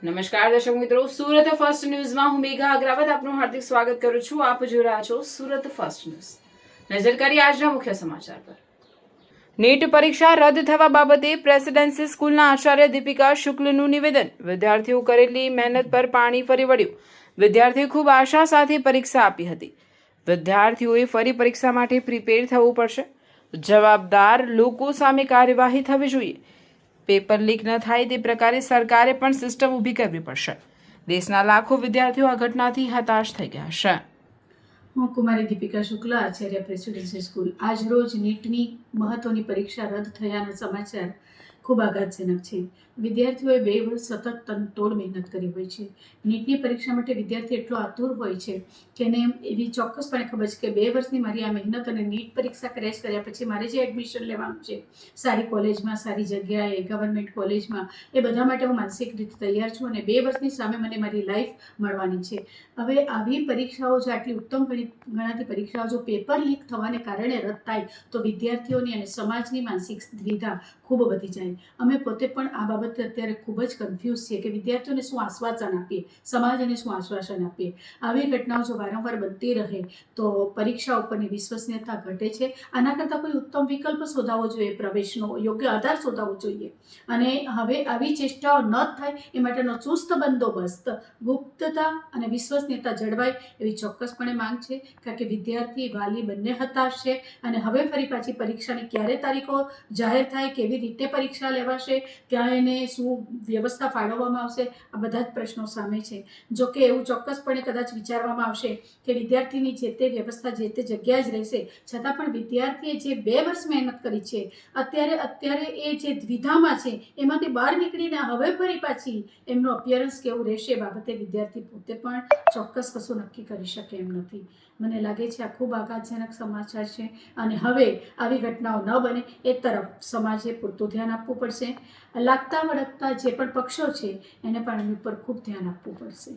નમસ્કાર દર્શક મિત્રો, સુરત ફર્સ્ટ ન્યૂઝમાં હું મેઘા અગ્રવાલ આપનું હાર્દિક સ્વાગત કરું છું. આપ જોઈ રહ્યા છો સુરત ફર્સ્ટ ન્યૂઝ. નજર કરીએ આજના મુખ્ય સમાચાર પર. નીટ પરીક્ષા રદ થવા બાબતે પ્રેસિડેન્સી સ્કૂલના આચાર્ય દીપિકા શુક્લનું નિવેદન. વિદ્યાર્થીઓ કરેલી મહેનત પર પાણી ફરી વળ્યું. વિદ્યાર્થીઓ ખૂબ આશા સાથે પરીક્ષા આપી હતી. વિદ્યાર્થીઓએ ફરી પરીક્ષા માટે પ્રિપેર થવું પડશે. જવાબદાર લોકો સામે કાર્યવાહી થવી જોઈએ. પેપર લીક ન થાય તે પ્રકારે સરકારે પણ સિસ્ટમ ઊભી કરવી પડશે. દેશના લાખો વિદ્યાર્થીઓ આ ઘટનાથી હતાશ થઈ ગયા છે. હું કુમારી દીપિકા શુક્લા, આચાર્ય પ્રેસિડેન્સી સ્કૂલ. આજ રોજ નીટની મહત્વની પરીક્ષા રદ થયાના સમાચાર ખૂબ આઘાતજનક છે. વિદ્યાર્થીઓએ 2 વર્ષ સતત તનતોડ મહેનત કરી હોય છે. નીટની પરીક્ષા માટે વિદ્યાર્થી એટલો આતુર હોય છે કે એને એવી ચોક્કસપણે ખબર છે કે 2 વર્ષની મારી આ મહેનત અને નીટ પરીક્ષા ક્રેશ કર્યા પછી મારે જે એડમિશન લેવાનું છે સારી કોલેજમાં, સારી જગ્યાએ, ગવર્મેન્ટ કોલેજમાં, એ બધા માટે હું માનસિક રીતે તૈયાર છું અને 2 વર્ષની સામે મને મારી લાઈફ મળવાની છે. હવે આવી પરીક્ષાઓ, જો આટલી ઉત્તમ ગણાતી પરીક્ષાઓ જો પેપર લીક થવાને કારણે રદ થાય તો વિદ્યાર્થીઓની અને સમાજની માનસિક દ્વિધા ખૂબ વધી જાય. અમે પોતે પણ આ બાબતે અત્યારે ખૂબ જ કન્ફ્યુઝ છીએ કે વિદ્યાર્થીઓને શું આશ્વાસન આપીએ, સમાજને શું આશ્વાસન આપીએ. આવી ઘટનાઓ જો વારંવાર બનતી રહે તો પરીક્ષા ઉપરની વિશ્વસનીયતા ઘટે છે. આના કરતાં કોઈ ઉત્તમ વિકલ્પ શોધાવવો જોઈએ, પ્રવેશનો યોગ્ય આધાર શોધાવવો જોઈએ. અને હવે આવી ચેષ્ટાઓ ન થાય એ માટેનો ચુસ્ત બંદોબસ્ત, ગુપ્તતા અને વિશ્વસનીયતા જળવાય એવી ચોક્કસપણે માંગ છે. કારણ કે વિદ્યાર્થી, વાલી બંને હતાશ છે અને હવે ફરી પાછી પરીક્ષાની ક્યારે તારીખો જાહેર થાય, કેવી રીતે પરીક્ષા લેવાશે, ત્યાં એને શું વ્યવસ્થા ફાળવવામાં આવશે, આ બધા જ પ્રશ્નો સામે છે. જો કે એવું ચોક્કસપણે કદાચ વિચારવામાં આવશે કે વિદ્યાર્થીની જે તે વ્યવસ્થા જે તે જગ્યાએ જ રહેશે, છતાં પણ વિદ્યાર્થીએ જે 2 વર્ષ મહેનત કરી છે, અત્યારે એ જે દ્વિધામાં છે એમાંથી બહાર નીકળીને હવે ફરી પાછી એમનું અપિયરન્સ કેવું રહેશે એ બાબતે વિદ્યાર્થી પોતે પણ ચોક્કસ કશું નક્કી કરી શકે એમ નથી. મને લાગે છે આ ખૂબ આઘાતજનક સમાચાર છે અને હવે આવી ઘટનાઓ ન બને એ તરફ સમાજે પૂરતું ધ્યાન આપવું પડશે. લાગતા વળગતા જે પણ પક્ષો છે એને પણ એની ઉપર ખૂબ ધ્યાન આપવું પડશે.